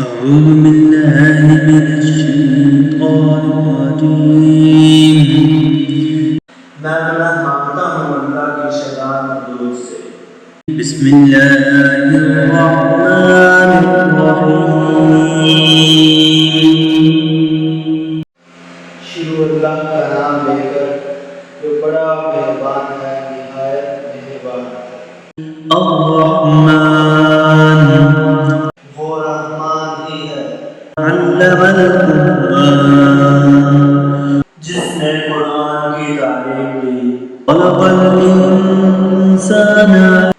أعوذ بالله من الشيطان الرجيم میں پناہ مانگتا ہوں اللہ کی شیطان مردود سے۔ بسم الله الرحمن الرحيم شروع اللہ کا نام لے کر جو بڑا مہربان ہے نہایت مہربان ہے۔ الرحمن وہ رحمان ہی ہے علم القرآن جس نے قرآن کی تعلیم دی، خلق الإنسان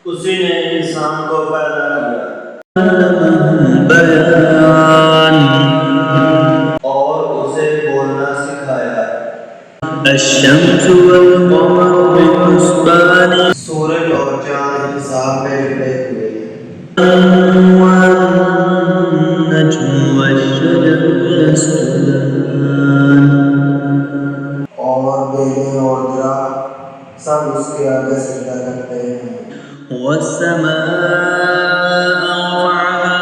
اسی نے انسان کو پیدا کیا علمه البيان اور اسے بولنا سکھایا۔ الشمس والقمر بحسبان سورج اور چاند حساب میں بکھرے ہوئے ہیں، والنجم والشجر يسجدان اور بیلیں اور درخت سب اس کے آگے سجدہ کرتے ہیں۔ والسماء رفعها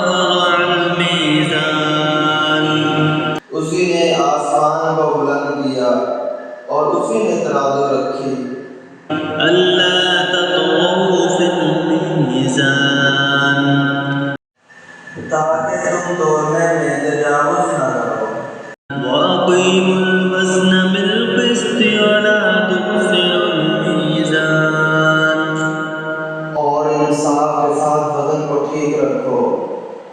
ووضع الميزان اسی نے آسمان کو بلند کیا اور اسی نے ترازو رکھی ألا تطغوا في الميزان تاکہ تم توڑنے میں تجاوز نہ کرو، وأقيموا الوزن بالقسط ولا تخسروا الميزان اور انصاف کے ساتھ وزن کو ٹھیک رکھو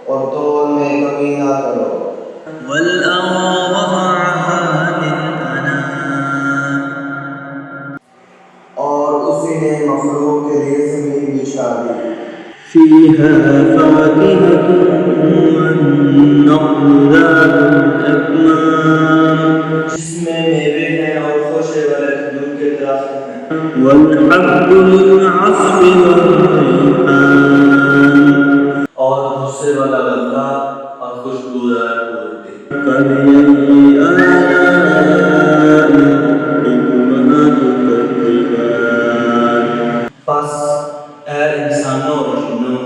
اور تول میں کمی نہ کرو۔ والأرض وضعها للأنام اور اسی نے مخلوق کے لیے زمین بچھا دی، فيها فاكهة والنخل ذات الأكمام جس میں میوے ہیں اور خوشے والے کھجور کے درخت ہیں، والحب ذو العصف والريحان اور غصے والا غلہ اور خوشبودار پھول بھی۔ فبأي آلاء ربكما تكذبان پس اے انسانوں اور جنوں،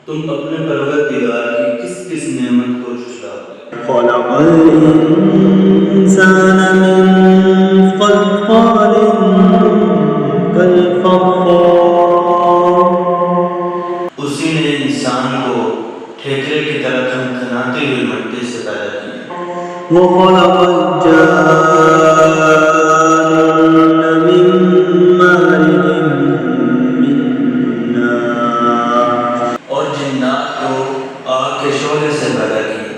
تم اپنے پروردگار کی کس کس نعمت کو جھٹلاتے ہو؟ خلق الإنسان من صلصال كالفخار اسی نے انسان کو ٹھیکرے کی طرح کھنکھناتی ہوئی مٹی سے پیدا کیا، وخلق الجان من مارج من نار اور جنات کو آگ کے شعلے سے پیدا کیا۔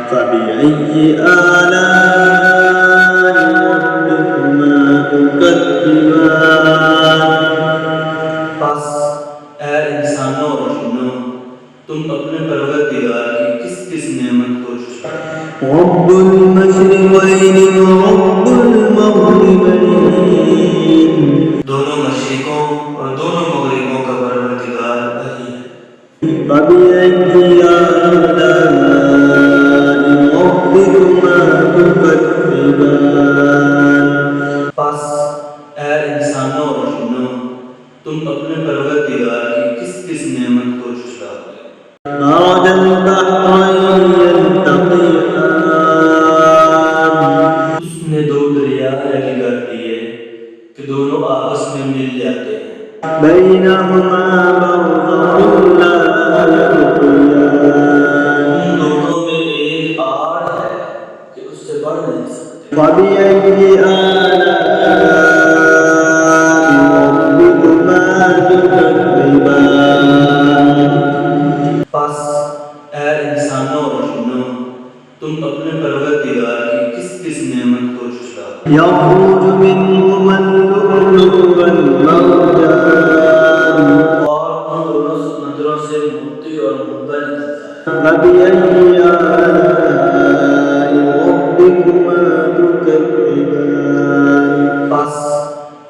فبأي آلاء ربكما تكذبان پس اے انسانوں اور جنوں، تم اپنے پروردگار کی کس کس نعمت کو جھٹلاتے ہو؟ رب المشرقين ورب المغربين دونوں مشرقوں اور دونوں مغربوں کا پروردگار وہی ہے۔ فبأي آلاء ربكما تكذبان پس اے انسانوں اور جنوں، تم اپنے پروردگار کی کس کس نعمت کو جھٹلاتے ہو؟ مرج البحرين يلتقيان اس نے دو دریا یکے کر دیے کہ دونوں آپس میں مل جاتے ہیں، بينهما برزخ لا يبغيان ان دونوں میں ایک آڑ ہے کہ اس سے بڑھ نہیں سکتے۔ فبأي آلاء ربكما تكذبان پس اے انسانوں اور جنوں، تم اپنے پروردگار کی کس کس نعمت کو جھٹلاتے ہو؟ يخرج منهما اللؤلؤ والمرجان اور ان دونوں سمندروں سے موتی اور مکہ نکلتا ہے۔ فبأي آلاء ربكما تكذبان پس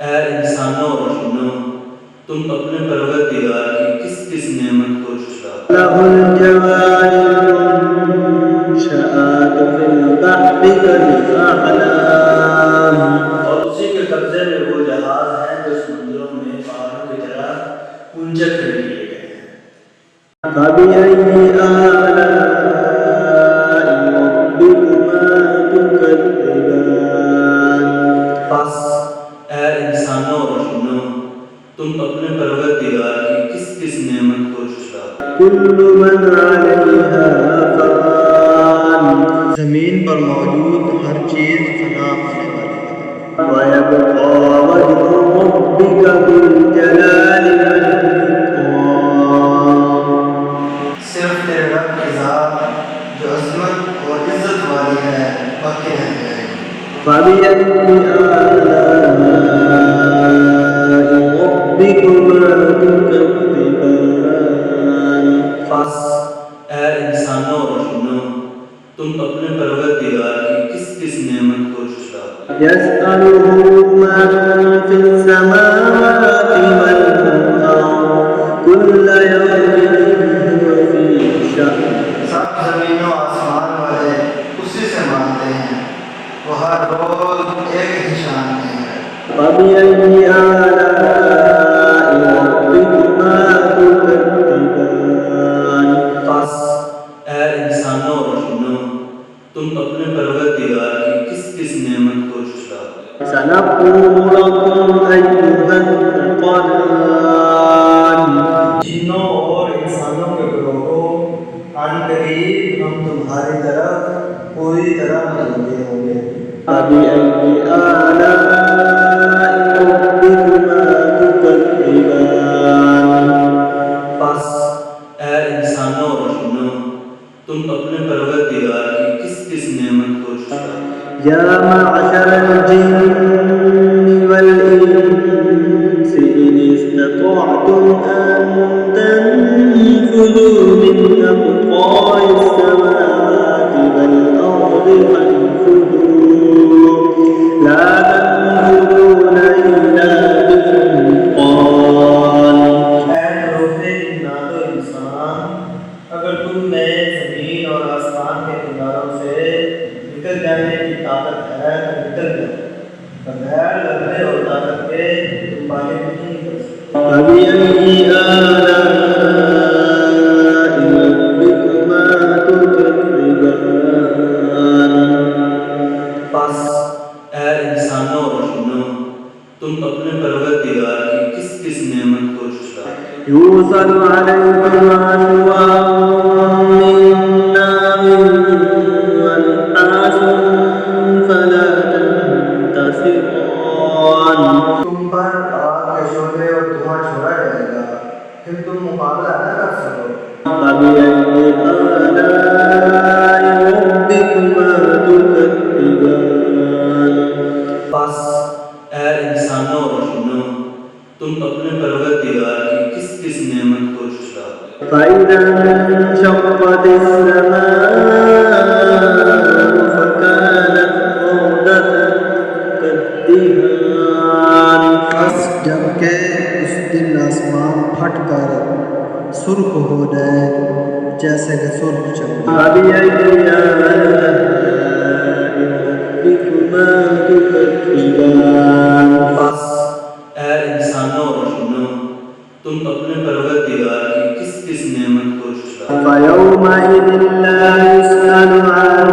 اے انسانوں اور جنوں، تم اپنے پروردگار کی کس کس نعمت کو جھٹلاتے ہو؟ له الجوار المنشآت في البحر كالأعلام اور اسی کے قبضے میں وہ جہاز ہیں جو سمندروں میں پہاڑوں کی طرح اونچے کھڑے کیے گئے ہیں۔ فبأي آلاء والی ہے، باقی رہ جائے گی۔ فبأي آلاء ربكما تكذبان پس اے انسانوں اور جنوں، تم اپنے پروردگار کی کس کس نعمت کو جھٹلاتے ہو؟ يسأله من في السماوات والأرض كل يوم هو في شأن سب زمین و آسمان والے اسی سے مانتے ہیں، وہ ہر روز ایک ہی شان میں ہے۔ فبأي آلاء ربكما تكذبان پس اے انسانوں اور جنوں، تم اپنے پروردگار کی کس کس نعمت کو جھٹلاتے ہو؟ سنقول لكم أيها الثقلان جنوں اور انسانوں کے گروہوں، عن قریب ہم تمہاری طرف پوری طرح متوجہ ہوں گے۔ فبأي آلاء ربكما تكذبان پس اے انسانوں اور جنوں، تم اپنے پروردگار کی کس کس نعمت کو جھٹلاتے ہو؟ يا معشر الجن والإنس إن استطعتم أن تنفذوا من أقطار السماوات والأرض فانفذوا لا تنفذون إلا بسلطان اے حروف جنات و انسان، اگر تم میں زمین اور آسمان کے کناروں سے نکل جانے کی طاقت ہے تو نکل جاؤ، بغیر لڑنے اور طاقت کے تم باہر نہیں نکل سکتے۔ فبأي آلاء ربكما تكذبان پس اے انسانوں اور جنوں، تم اپنے پروردگار کی کس کس نعمت کو جھٹلاتے ہو؟ يوصل عليكم أشواق من نار ونحاس فلا تنتصران تم پر آگ کے شعلے اور دھواں چھوڑا جائے گا، پھر تم مقابلہ نہ کر سکو۔ فبأي آلاء ربكما تكذبان پس اے انسانوں اور جنوں، تم اپنے پروردگار کی کس کس نعمت کو جھٹلاتے ہو؟ فإذا انشقت السماء فكانت وردة كالدهان بس جب کہ اس دن آسمان پھٹ کر سرخ ہو جائے جیسے کہ سرخ چمڑی۔ فبأي آلاء ربكما تكذبان پس اے انسانوں اور جنوں، تم اپنے پروردگار کی کس کس نعمت کو جھٹلاتے ہو؟ فيومئذ لا يسأل عن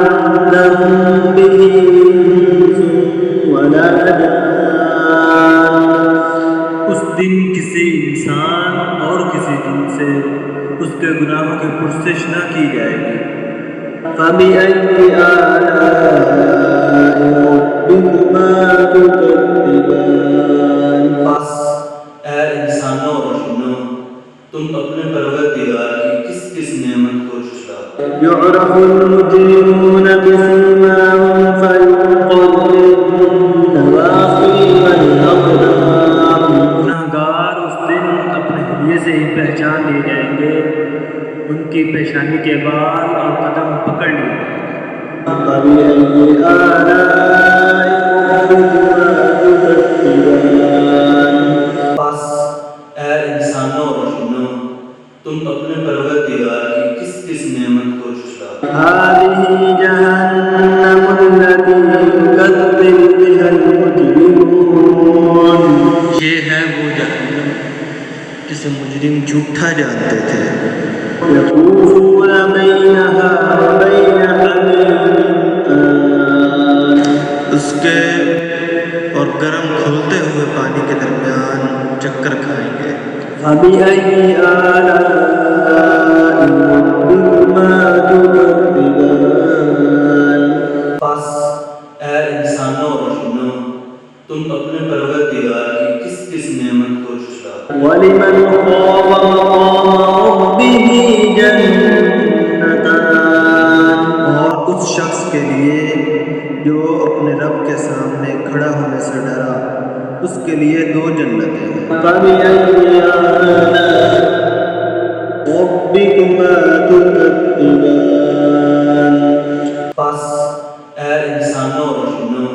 ذنبه إنس ولا جان اس دن کسی انسان اور کسی جن سے اس کے گناہوں کی پرسش نہ کی جائے گی۔ فبأي آلاء ربكما تكذبان پس اے انسانوں اور جنوں، تم اپنے پروردگار کی کس کس نعمت کو جھٹلاتے ہو؟ يعرف المجرمون بسيماهم فيؤخذ بالنواصي والأقدام گناہگار اس دن اپنے حلیے سے ہی پہچان لیے جائیں گے، ان کی پیشانی کے بال اور قدم پکڑ لیے جائیں گے۔ فبأي آلاء ربكما تكذبان پس اے انسانوں اور جنوں، تم اپنے پروردگار کی کس کس نعمت کو جھٹلاتے ہو؟ هذه جهنم التي يكذب بها المجرمون یہ ہے وہ جہنم جسے مجرم جھوٹا جانتے تھے۔ يطوفون بينها وبين حميم آن اس کے اور گرم کھولتے ہوئے پانی کے درمیان چکر کھائیں گے۔ فبأي آلاء ربكما تكذبان پس اے انسانوں اور جنوں، تم اپنے پروردگار کی کس کس نعمت کو جھٹلاتے ہو؟ ولمن خاف مقام ربه جنتان اور اس شخص کے لیے جو اپنے رب کے سامنے کھڑا ہونے سے ڈرا، اس کے لیے 2 جنتیں ہیں۔ فبأي آلاء ربكما تكذبان پس اے انسانوں اور جنوں،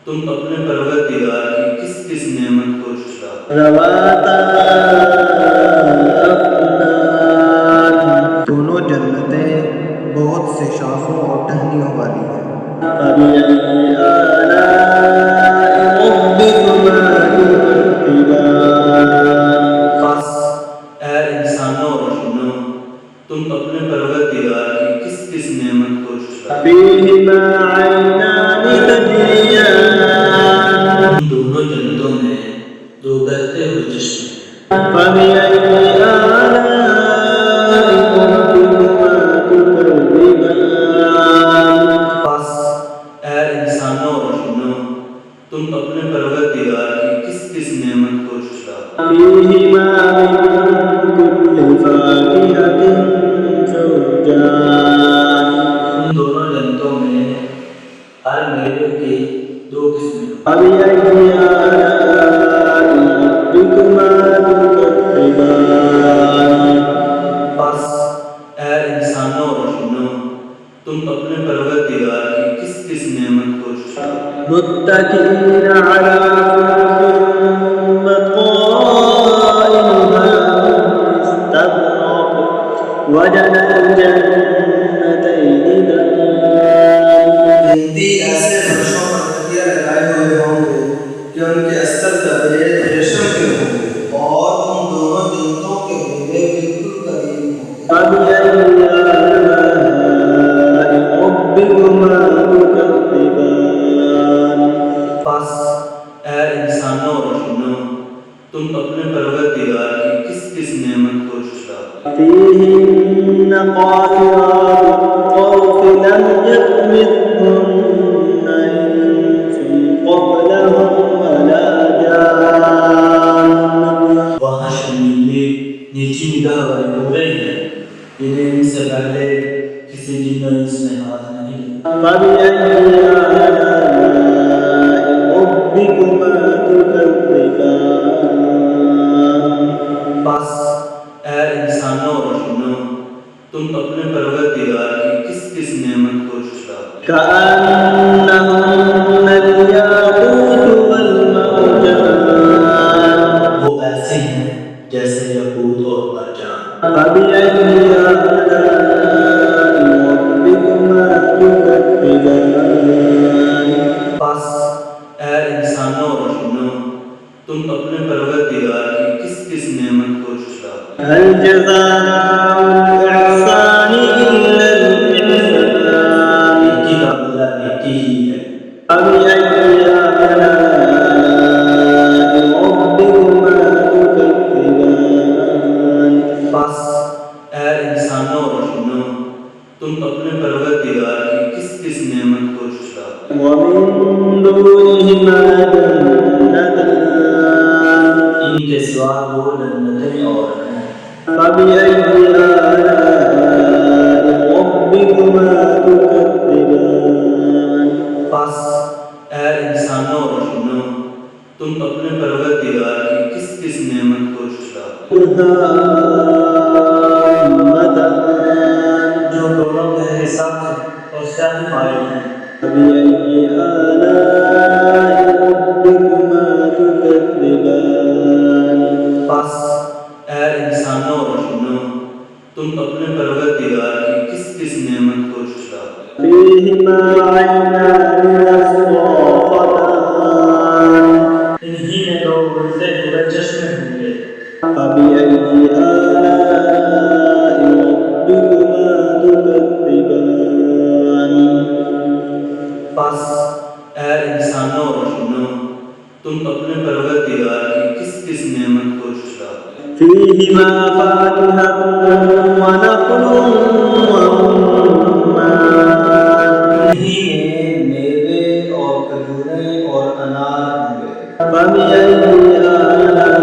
تم اپنے پروردگار کی کس کس نعمت کو جھٹلاتے ہو؟ ذواتا أفنان دونوں جنتیں بہت سے شاخوں اور ٹہنیوں والی ہیں۔ فبأي آلاء ربكما تكذبان پس اے انسانوں اور جنوں، تم اپنے پروردگار کی کس کس نعمت کو جھٹلاتے ہو؟ فيهما عينان تجريان ان دونوں جنتوں میں 2 بہتے ہوئے چشمے ہیں۔ فبأي آلاء ربكما تكذبان پس اے انسانوں اور جنوں، تم اپنے پروردگار کی کس کس نعمت کو جھٹلاتے ہو؟ فيهما من كل فاكهة زوجان ان دونوں جنتوں میں ہر میوے کی 2 قسمیں ہیں۔ فبأي آلاء ربكما تكذبان پس اے انسانوں اور جنوں، تم اپنے پروردگار کی کس کس نعمت کو جھٹلاتے ہو؟ متكئين على فرش بطائنها استبرق وجنى الجنتين دان گنتی ایسے فرشوں پر تکیہ لگائے ہوئے ہوں گے کہ ان کے استر گدے ریشم کے ہوں گے، اور ان دونوں جنتوں کے میوے بالکل قریب ہوں گے۔ فبأي آلاء ربكما تكذبان پس اے انسانوں اور جنوں، تم اپنے پروردگار کی کس کس نعمت کو جھٹلاتے ہو؟ فيهن قاصرات الطرف لم يطمثهن إنس قبلهم ولا جان وہاں شرمیلے نیچی نگاہ والے گورے ہیں جنہیں ان سے پہلے کسی جن و انس نے ہاتھ نہیں لیا۔ فبأي آلاء ربكما تكذبان پس اے انسانوں اور جنوں، تم اپنے پروردگار کی کس کس نعمت کو جھٹلاتے ہو؟ كأنهن الياقوت والمرجان وہ ایسے ہیں جیسے یاقوت اور مرجان۔ فبأي آلاء ربكما تكذبان پس اے انسانوں اور جنوں، تم اپنے پروردگار کی کس کس نعمت کو جھٹلاتے ہو؟ هل جزاء الإحسان إلا الإحسان نیکی کا بدلہ نیکی ہی ہے۔ فبأي آلاء ربكما تكذبان پس اے انسانوں اور جنوں، تم اپنے پروردگار کی کس کس نعمت کو جھٹلاتے ہو؟ ومن دونهما جنتان ان کے سوا 2 جنتیں اور ہیں۔ فبأي آلاء ربكما تكذبان پس اے انسانوں اور جنوں، تم اپنے پروردگار کی کس کس نعمت کو جھٹلاتے ہو؟ مدھامتان جو دونوں گہرے سخت اور سہل مائل ہیں۔ فبأي آلاء ربكما تكذبان پس اے انسانوں اور جنوں، تم اپنے پروردگار کی کس کس نعمت کو جھٹلاتے ہو؟ فيهما عينان نضاختان انہی میں 2 اڑتے ہوئے چشمے ہوں گے۔ فبأي آلاء ربكما تكذبان پس اے انسانوں اور جنوں، تم اپنے پروردگار کی کس کس نعمت کو جھٹلاتے ہو؟ فيهما فاكهة ونخل ورمان انہی میں میوے اور کھجوریں اور انار ہوں گے۔ فبأي آلاء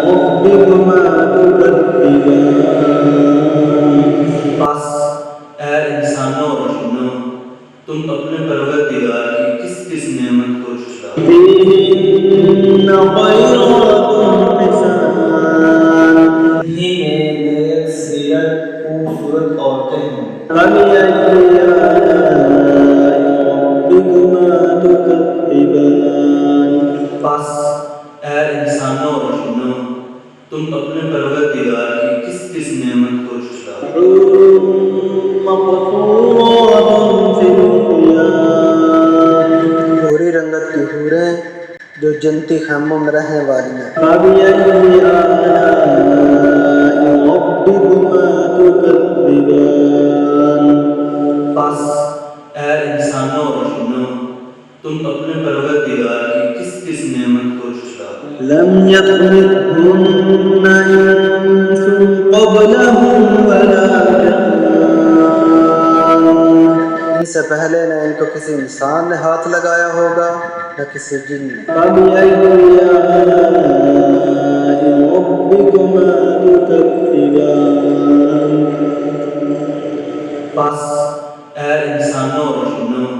ربكما تكذبان پس اے انسانوں اور جنوں، تم اپنے پروردگار کی کس کس نعمت کو جھٹلاتے ہو؟ فيهن خيرات حسان انہی میں نیک سیرت خوبصورت عورتیں ہیں۔ فبأي آلاء ربكما تكذبان پس اے انسانوں اور جنوں تم اپنے پروردگار کی کس کس نعمت کو جھٹلاتے ہو؟ حور مقصورات في الخيام بھوری رنگت کی حوریں جو جنتی خیموں میں رہنے والی ہیں۔ فبأي آلاء ربكما تكذبان پس اے انسانوں اور جنوں تم اپنے پروردگار کی کس کس نعمت کو جھٹلاتے ہو؟ لم يطمثهن إنس قبلهم ولا جان ان سے پہلے نہ ان کو کسی انسان نے ہاتھ لگایا ہوگا نہ کسی جن نے۔ فبأي آلاء ربكما تكذبان پس اے انسانوں اور جنوں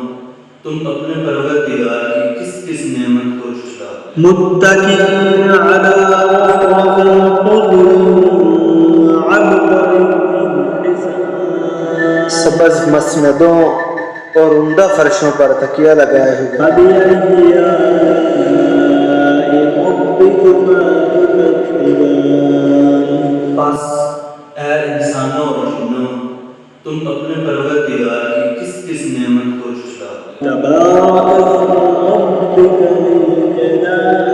تم اپنے پروردگار کی کس کس نعمت کو جھٹلاتے ہو؟ متكئين على رفرف خضر وعبقر حسان سبز مسندوں اور عمدہ فرشوں پر تکیہ لگائے ہوئے۔ فبأي آلاء ربكما تكذبان پس اے انسانوں اور جنوں تم اپنے پروردگار کی کس کس نعمت کو جھٹلاتے ہو؟ تبارك اسم ربك ذي الجلال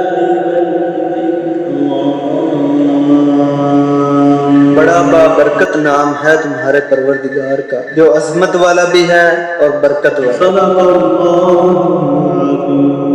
والإكرام بڑا بابرکت نام ہے تمہارے پروردگار کا جو عظمت والا بھی ہے اور برکت والا۔ صدق اللہ العظیم